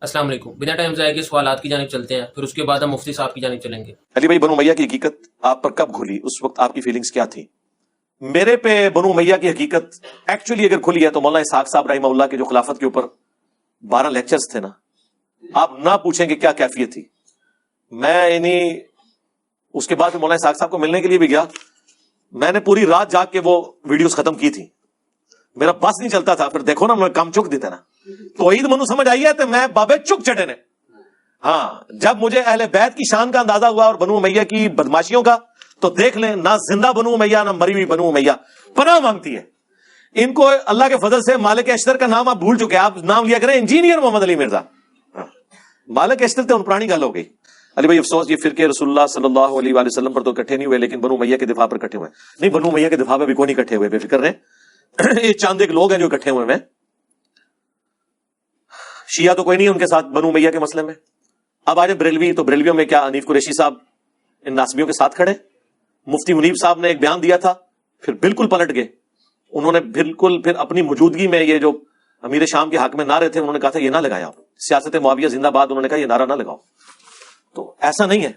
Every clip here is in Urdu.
السلام علیکم. بنا ٹائم ضائع کے سوالات کی جانب چلتے ہیں, پھر اس کے بعد ہم مفتی صاحب کی جانب چلیں گے. علی بھائی, بنو امیہ کی حقیقت آپ پر کب کھلی؟ اس وقت آپ کی فیلنگز کیا تھی؟ میرے پہ بنو امیہ کی حقیقت ایکچولی اگر کھلی ہے تو مولانا اسحاق صاحب رحمہ اللہ کے جو خلافت کے اوپر 12 لیکچرز تھے نا, آپ نہ پوچھیں گے کیا کیفیت تھی. میں اس کے بعد مولانا اسحاق صاحب کو ملنے کے لیے بھی گیا, میں نے پوری رات جاگ کے وہ ویڈیوز ختم کی تھی, میرا بس نہیں چلتا تھا. پھر دیکھو نا, میں کام چک دیتا نا, توحید منو سمجھ آئی ہے تو میں بابے چک چٹے نے. ہاں, جب مجھے اہل بیت کی شان کا اندازہ ہوا اور بنو امیہ کی بدماشیوں کا, تو دیکھ لیں نہ زندہ بنو امیہ نہ مری ہوئی بنو امیہ پناہ مانگتی ہے. ان کو اللہ کے فضل سے مالک اشتر کا نام آپ بھول چکے, آپ نام لیا کریں انجینئر محمد علی مرزا. مالک اشتر تو ان پرانی گل ہو گئی. علی بھائی افسوس, یہ فرقے رسول اللہ صلی اللہ علیہ وآلہ وسلم پر تو اکٹھے نہیں ہوئے, لیکن بنو امیہ کے دفاع پر اکٹھے ہوئے. نہیں, بنو امیہ کے دفاع پر بھی کوئی نہیں اکٹھے ہوئے, بے فکر رہیں. یہ چاند ایک لوگ ہیں جو اکٹھے ہوئے ہیں. شیعہ تو کوئی نہیں ان کے ساتھ بنو امیہ کے مسئلے میں. اب آج بریلوی, تو بریلویوں میں کیا حنیف قریشی صاحب ان ناسبیوں کے ساتھ کھڑے. مفتی منیب صاحب نے ایک بیان دیا تھا, پھر بالکل پلٹ گئے. انہوں نے بالکل پھر اپنی موجودگی میں یہ جو امیر شام کے حق میں نعرے تھے, انہوں نے کہا تھا یہ نہ لگایا, سیاست معاویہ زندہ باد, انہوں نے کہا یہ نعرہ نہ لگاؤ. تو ایسا نہیں ہے.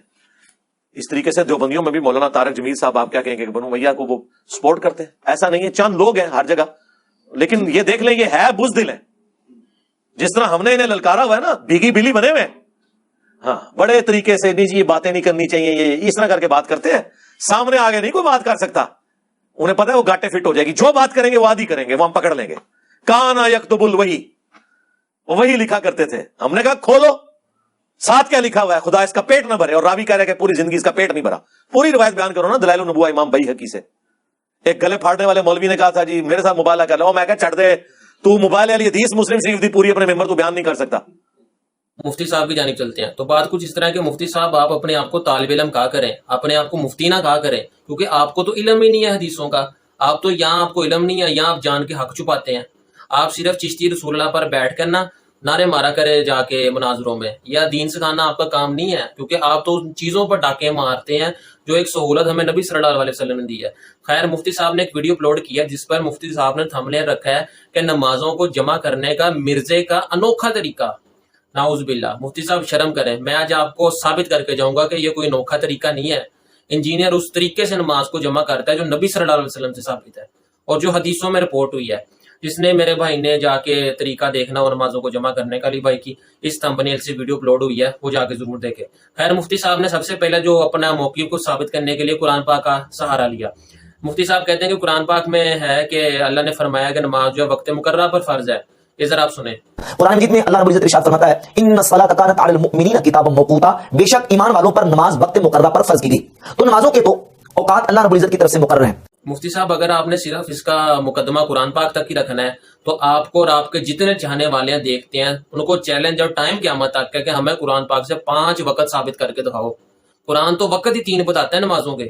اس طریقے سے دیوبندیوں میں بھی مولانا طارق جمیل صاحب آپ کیا کہیں گے کہ بنو امیہ کو وہ سپورٹ کرتے ہیں, ایسا نہیں ہے. چند لوگ ہیں ہر جگہ, لیکن یہ دیکھ لیں یہ ہے بزدل ہے. جس طرح ہم نے انہیں للکارا ہوا ہے نا, بھیگی بلی بنے ہوئے. ہاں, بڑے طریقے سے نہیں جی یہ باتیں نہیں کرنی چاہیے, یہ اس طرح کر کے بات کرتے ہیں. سامنے آگے نہیں کوئی بات کر سکتا, انہیں پتا ہے وہ گاٹے فٹ ہو جائے گی. جو بات کریں گے وہ آدھی کریں گے, وہ ہم پکڑ لیں گے. کانا یکتب الوحی, وہی لکھا کرتے تھے. ہم نے کہا کھولو, ساتھ کیا لکھا ہوا ہے, خدا اس کا پیٹ نہ بھرے. اور راوی کہہ رہا ہے کہ پوری زندگی اس کا پیٹ نہیں بھرا. پوری روایت بیان کرو نا دلائل النبوہ امام بیہقی سے. ایک گلے پھاڑنے والے مولوی نے کہا تھا جی میرے ساتھ مبالغہ کر لو. میں کہا چھڑ دے, تو مبالغہ والی حدیث مسلم شریف دی پوری اپنے ممبر تو بیان نہیں کر سکتا. مفتی صاحب کی جانب چلتے ہیں. تو بات کچھ اس طرح کہ مفتی صاحب آپ اپنے آپ کو طالب علم کہا کریں, اپنے آپ کو مفتی نہ کہا کریں, کیونکہ آپ کو تو علم ہی نہیں ہے حدیثوں کا. آپ تو یہاں آپ کو علم نہیں ہے, یہاں آپ جان کے حق چھپاتے ہیں. آپ صرف چشتی رسول اللہ پر بیٹھ کر نا نعرے مارا کرے جا کے مناظروں میں, یا دین سکھانا آپ کا کام نہیں ہے, کیونکہ آپ تو ان چیزوں پر ڈاکے مارتے ہیں جو ایک سہولت ہمیں نبی صلی اللہ علیہ وسلم نے دی ہے. خیر, مفتی صاحب نے ایک ویڈیو اپلوڈ کیا جس پر مفتی صاحب نے تھمبنیل رکھا ہے کہ نمازوں کو جمع کرنے کا مرزے کا انوکھا طریقہ. نعوذ باللہ. مفتی صاحب شرم کریں, میں آج آپ کو ثابت کر کے جاؤں گا کہ یہ کوئی انوکھا طریقہ نہیں ہے. انجینئر اس طریقے سے نماز کو جمع کرتا ہے جو نبی صلی اللہ علیہ وسلم سے ثابت ہے اور جو حدیثوں میں رپورٹ ہوئی ہے. جس نے میرے بھائی نے جا کے طریقہ دیکھنا اور نمازوں کو جمع کرنے کا, علی بھائی کی اس تھمبنیل سے ویڈیو اپلوڈ ہوئی ہے, وہ جا کے ضرور دیکھے. خیر, مفتی صاحب نے سب سے پہلے جو اپنا موقف کو ثابت کرنے کے لیے قرآن پاک کا سہارا لیا. مفتی صاحب کہتے ہیں کہ قرآن پاک میں ہے کہ اللہ نے فرمایا کہ نماز جو ہے وقت مقررہ پر فرض ہے. یہ ذرا آپ سنیں. قرآن مجید میں اللہ رب العزت ارشاد فرماتا ہے ان الصلاۃ کانت علی المؤمنین کتابا موقوتا, بے شک ایمان والوں پر نماز وقت مقررہ پر فرض کی گئی. تو نمازوں کے تو اوقات اللہ رب العزت کی طرف سے مقرر ہیں. مفتی صاحب, اگر آپ نے صرف اس کا مقدمہ قرآن پاک تک ہی رکھنا ہے تو آپ کو اور آپ کے جتنے چاہنے والے ہیں دیکھتے ہیں, ان کو چیلنج اور ٹائم قیامت تک ہے کہ ہمیں قرآن پاک سے 5 وقت ثابت کر کے دکھاؤ. قرآن تو وقت ہی 3 بتاتا ہے نمازوں کے.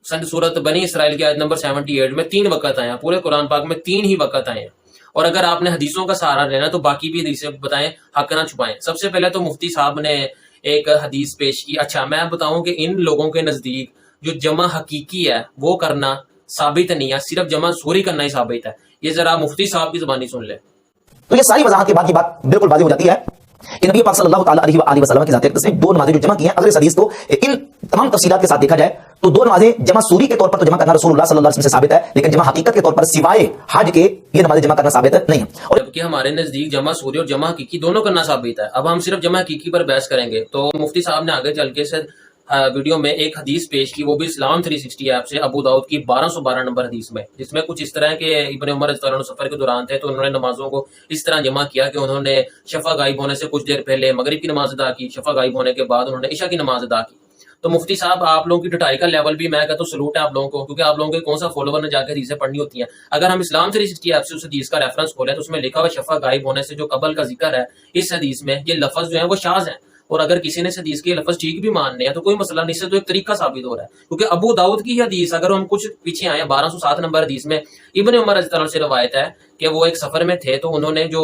سورۃ بنی اسرائیل کی آیت نمبر 78 میں 3 وقت آئے ہیں, پورے قرآن پاک میں 3 ہی وقت آئے ہیں. اور اگر آپ نے حدیثوں کا سہارا لینا تو باقی بھی حدیثیں بتائیں, حق نہ چھپائیں. سب سے پہلے تو مفتی صاحب نے ایک حدیث پیش کی. اچھا, میں بتاؤں کہ ان لوگوں کے نزدیک جو جمع حقیقی ہے وہ کرنا ثابت نہیں ہے, صرف جمع سوری کرنا ہی ثابت ہے. یہ ذرا مفتی صاحب کی زبانی سن لیں. تو یہ ساری وضاحت کے بعد کی بات بالکل واضح ہو جاتی ہے کہ نبی پاک صلی اللہ تعالی علیہ وآلہ وسلم کی ذات اقدس میں 2 نمازیں جو جمع کی ہیں, اگر اس حدیث کو ان تمام تفصیلات کے ساتھ دیکھا جائے تو 2 نمازیں جمع سوری کے طور پر تو جمع کرنا رسول اللہ صلی اللہ علیہ وسلم سے ثابت ہے, لیکن جمع حقیقت کے طور پر سوائے حج کے یہ نمازیں جمع کرنا ثابت نہیں ہے. اور جبکہ ہمارے نزدیک جمع سوری اور جمع حقیقی دونوں کرنا ثابت ہے. اب ہم صرف جمع حقیقی پر بحث کریں گے. تو مفتی صاحب نے آگے چل کے ویڈیو میں ایک حدیث پیش کی, وہ بھی اسلام 360 ایپ سے, ابو داؤد کی 1212 نمبر حدیث میں, جس میں کچھ اس طرح کے ابن عمر رضی اللہ عنہ سفر کے دوران تھے تو انہوں نے نمازوں کو اس طرح جمع کیا کہ انہوں نے شفع غائب ہونے سے کچھ دیر پہلے مغرب کی نماز ادا کی, شفع غائب ہونے کے بعد انہوں نے عشاء کی نماز ادا کی. تو مفتی صاحب, آپ لوگوں کی ڈٹائی کا لیول بھی میں کہتا ہوں سلوٹ ہے آپ لوگوں کو, کیونکہ آپ لوگوں کے کون سا فالوور نے جا کے حدیثیں پڑھنی ہوتی ہیں. اگر ہم اسلام 360 ایپ سے اس حدیث کا ریفرنس کھولیں تو اس میں لکھا ہوا شفع غائب ہونے سے جو قبل کا ذکر ہے اس حدیث میں, یہ لفظ جو ہیں وہ شاذ ہیں. اور اگر کسی نے اس حدیث کے لفظ ٹھیک بھی ماننے ہیں تو کوئی مسئلہ نہیں, سے تو ایک طریقہ ثابت ہو رہا ہے. کیونکہ ابو داؤد کی حدیث, اگر ہم کچھ پیچھے آئے 1207 نمبر حدیث میں ابن عمر رضی اللہ عنہ سے روایت ہے کہ وہ ایک سفر میں تھے تو انہوں نے جو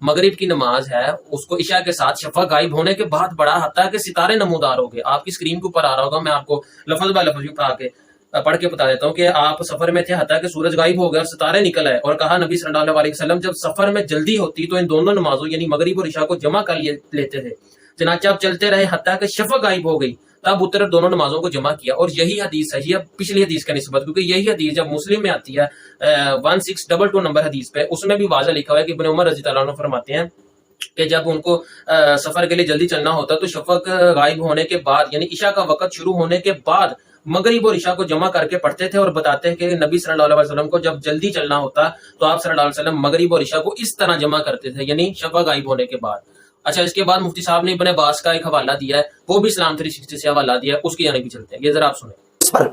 مغرب کی نماز ہے اس کو عشاء کے ساتھ شفع غائب ہونے کے بعد بڑھا, حتیٰ کہ ستارے نمودار ہو گئے. آپ کی اسکرین کے اوپر آ رہا ہوگا, میں آپ کو لفظ بہ لفظ پڑھا کے پڑھ کے بتا دیتا ہوں کہ آپ سفر میں تھے حتیٰ کہ سورج غائب ہو گیا اور ستارے نکل آئے، اور کہا نبی صلی اللہ علیہ وسلم جب سفر میں جلدی ہوتی تو ان دونوں نمازوں یعنی مغرب اور عشاء کو جمع کر لیتے تھے، چنانچہ آپ چلتے رہے حتیٰ کہ شفق غائب ہو گئی، تب اتر دونوں نمازوں کو جمع کیا۔ اور یہی حدیث ہے پچھلی حدیث کا نسبت، کیونکہ یہی حدیث جب مسلم میں آتی ہے 1622 نمبر حدیث پہ، اس میں بھی واضح لکھا ہوا ہے کہ ابن عمر رضی اللہ عنہ فرماتے ہیں کہ جب ان کو سفر کے لیے جلدی چلنا ہوتا تو شفق غائب ہونے کے بعد یعنی عشاء کا وقت شروع ہونے کے بعد مغرب اور عشاء کو جمع کر کے پڑھتے تھے، اور بتاتے ہیں کہ نبی صلی اللہ علیہ وسلم کو جب جلدی چلنا ہوتا تو آپ صلی اللہ علیہ وسلم مغرب اور عشاء کو اس طرح جمع کرتے تھے، یعنی شفق غائب ہونے کے بعد۔ اچھا، اس کے بعد مفتی صاحب نے ابن عباس کا ایک حوالہ دیا ہے، وہ بھی اسلام 360 سے حوالہ دیا ہے، اس کی جانب بھی چلتے ہیں، یہ ذرا آپ سنیں۔ اس پر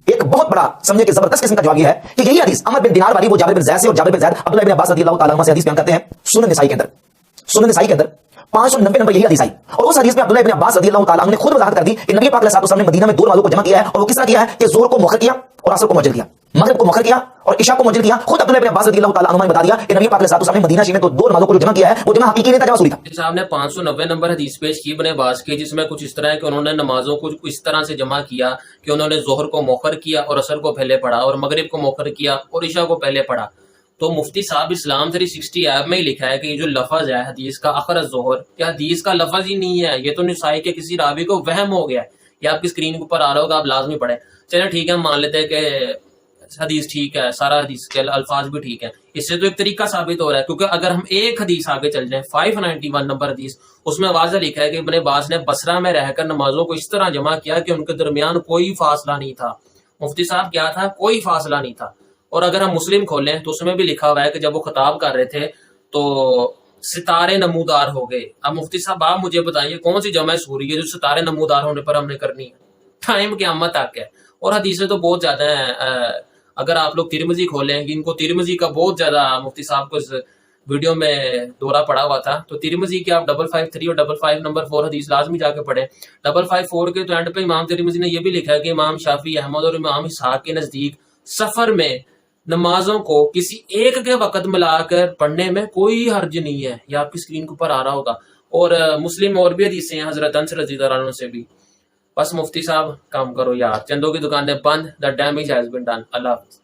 ایک بہت بڑا سمجھے کہ زبردست قسم کا جواب یہ ہے کہ یہی حدیث عمر بن دینار والی وہ جابر بن زید سے اور جابر بن زید عبداللہ بن عباس رضی اللہ تعالیٰ عنہ سے حدیث بیان کرتے ہیں سنن نسائی کے اندر 590 نمبر یہی حدیث آئی، اور اس حدیث میں عبداللہ بن عباس رضی اللہ تعالیٰ عنہ نے خود وضاحت کر دی کہ نبی پاک علیہ الصلوۃ والسلام نے مدینہ میں دو نمازوں کو جمع کیا ہے، اور وہ کس طرح کیا ہے کہ ظہر کو مؤخر کیا اور عصر کو مؤجل کیا، مغرب کو مؤخر کیا اور عشاء کو مؤجل کیا۔ خود عبداللہ بن عباس رضی اللہ تعالیٰ عنہ نے بتا دیا کہ نبی پاک علیہ الصلوۃ والسلام نے مدینہ شریف میں تو دو نمازوں کو جو جمع کیا ہے وہ جمع حقیقی نہیں تھا، جمع سوری تھا۔ صاحب نے 590 نمبر حدیث پیش کی ابن عباس کی، جس میں کچھ اس طرح ہے کہ انہوں نے نمازوں کو اس طرح سے جمع کیا کہ انہوں نے ظہر کو مؤخر کیا اور عصر کو پہلے پڑھا، اور مغرب کو مؤخر کیا اور عشاء کو پہلے پڑھا۔ تو مفتی صاحب اسلام 360 ایپ میں ہی لکھا ہے کہ یہ جو لفظ ہے حدیث کا اخر الظہر، یہ حدیث کا لفظ ہی نہیں ہے، یہ تو نسائی کے کسی راوی کو وہم ہو گیا ہے، یہ آپ کی اسکرین کے اوپر آ رہا ہوگا، آپ لازمی پڑھیں۔ چلیں ٹھیک ہے، ہم مان لیتے ہیں کہ حدیث ٹھیک ہے، سارا حدیث کے الفاظ بھی ٹھیک ہیں، اس سے تو ایک طریقہ ثابت ہو رہا ہے، کیونکہ اگر ہم ایک حدیث آگے چل جائیں 591 نمبر حدیث، اس میں واضح لکھا ہے کہ ابن عباس نے بصرہ میں رہ کر نمازوں کو اس طرح جمع کیا کہ ان کے درمیان کوئی فاصلہ نہیں تھا۔ مفتی صاحب کیا تھا؟ کوئی فاصلہ نہیں تھا۔ اور اگر ہم مسلم کھولیں تو اس میں بھی لکھا ہوا ہے کہ جب وہ خطاب کر رہے تھے تو ستارے نمودار ہو گئے۔ اب مفتی صاحب آپ مجھے بتائیے کون سی جمع سوری ہے جو ستارے نمودار ہونے پر ہم نے کرنی ہے؟ ٹائم قیامت تک ہے، اور حدیثیں تو بہت زیادہ ہیں۔ اگر آپ لوگ ترمذی کھولیں، ان کو ترمذی کا بہت زیادہ مفتی صاحب کو اس ویڈیو میں دورہ پڑا ہوا تھا، تو ترمذی کی آپ 553 اور 55 نمبر 4 حدیث لازمی جا کے پڑھیں۔ 554 کے تو اینڈ پہ امام ترمذی نے یہ بھی لکھا ہے کہ امام شافعی، احمد اور امام اسحاق کے نزدیک سفر میں نمازوں کو کسی ایک کے وقت ملا کر پڑھنے میں کوئی حرج نہیں ہے، یہ آپ کی اسکرین کے اوپر آ رہا ہوگا۔ اور مسلم اور بھی حدیثیں ہیں حضرت انس رضی اللہ عنہ سے بھی۔ بس مفتی صاحب کام کرو یار، چندوں کی دکانیں بند، the damage has been done۔ اللہ حافظ۔